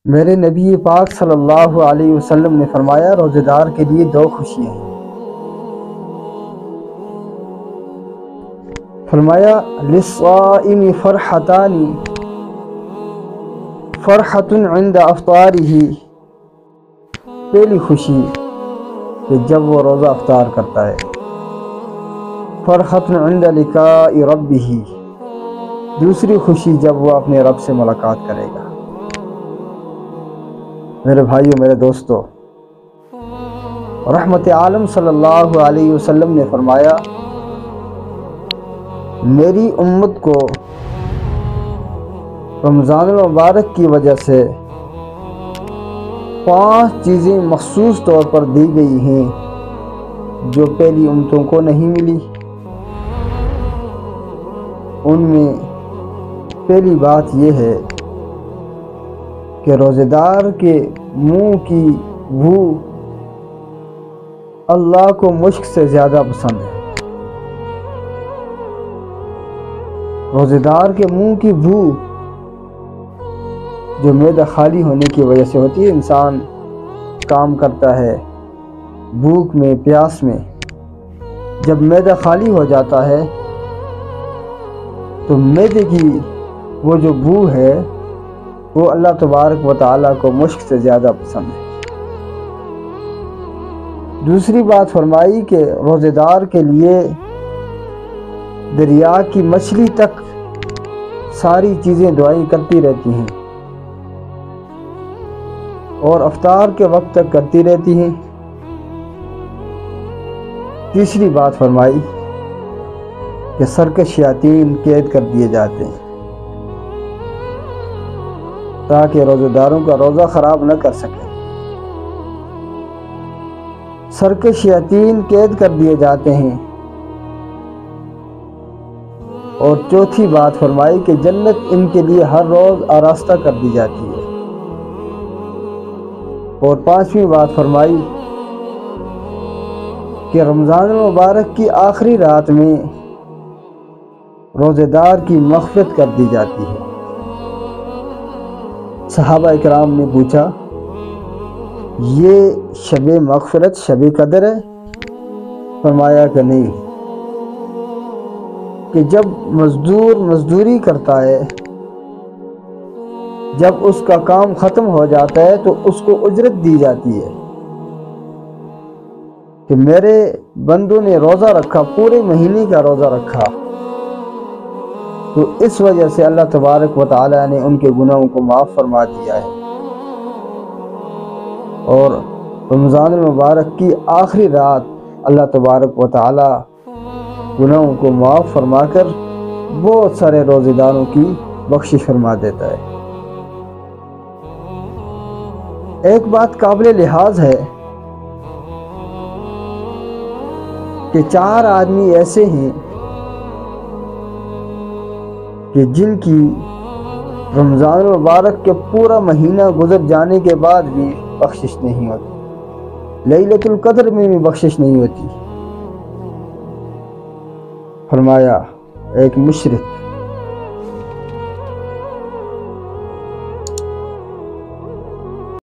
میرے نبی پاک صلی اللہ علیہ وسلم نے فرمایا روزے دار کے لیے دو خوشیاں ہیں۔ فرمایا للصائم فرحتان، فرحۃ عند افطارہ، پہلی خوشی کہ جب وہ روزہ افطار کرتا ہے، فرحۃ عند لقاء ربہ، دوسری خوشی جب وہ اپنے رب سے ملاقات کرے گا۔ میرے بھائیوں، میرے دوستو، رحمت عالم صلی اللہ علیہ وسلم نے فرمایا میری امت کو رمضان المبارک کی وجہ سے 5 چیزیں مخصوص طور پر دی گئی ہیں جو پہلی امتوں کو نہیں ملی۔ ان میں پہلی بات یہ ہے کہ روزے دار کے منہ کی بو اللہ کو مشک سے زیادہ پسند ہے۔ روزے دار کے منہ کی بو جو معدہ خالی ہونے کی وجہ سے ہوتی ہے، انسان کام کرتا ہے بھوک میں، پیاس میں، جب معدہ خالی ہو جاتا ہے تو معدے کی وہ جو بو ہے وہ اللہ تبارک و تعالیٰ کو مشک سے زیادہ پسند ہے۔ دوسری بات فرمائی کہ روزے دار کے لیے دریا کی مچھلی تک ساری چیزیں دعائیں کرتی رہتی ہیں اور افطار کے وقت تک کرتی رہتی ہیں۔ تیسری بات فرمائی کہ سرکش شیاطین قید کر دیے جاتے ہیں تاکہ روزے داروں کا روزہ خراب نہ کر سکے۔ سرکش شیاطین قید کر دیے جاتے ہیں۔ اور چوتھی بات فرمائی کہ جنت ان کے لیے ہر روز آراستہ کر دی جاتی ہے۔ اور 5ویں بات فرمائی کہ رمضان المبارک کی آخری رات میں روزے دار کی مغفرت کر دی جاتی ہے۔ صحابہ اکرام نے پوچھا یہ شب مغفرت شب قدر ہے؟ فرمایا کہ نہیں، کہ جب مزدور مزدوری کرتا ہے، جب اس کا کام ختم ہو جاتا ہے تو اس کو اجرت دی جاتی ہے کہ میرے بندوں نے روزہ رکھا، پورے مہینے کا روزہ رکھا، تو اس وجہ سے اللہ تبارک و تعالیٰ نے ان کے گناہوں کو معاف فرما دیا ہے۔ اور رمضان المبارک کی آخری رات اللہ تبارک و تعالیٰ گناہوں کو معاف فرما کر بہت سارے روزے داروں کی بخشش فرما دیتا ہے۔ ایک بات قابل لحاظ ہے کہ 4 آدمی ایسے ہیں کہ جن کی رمضان المبارک کے پورا مہینہ گزر جانے کے بعد بھی بخشش نہیں ہوتی، لیلۃ القدر میں بھی بخشش نہیں ہوتی۔ فرمایا ایک مشرک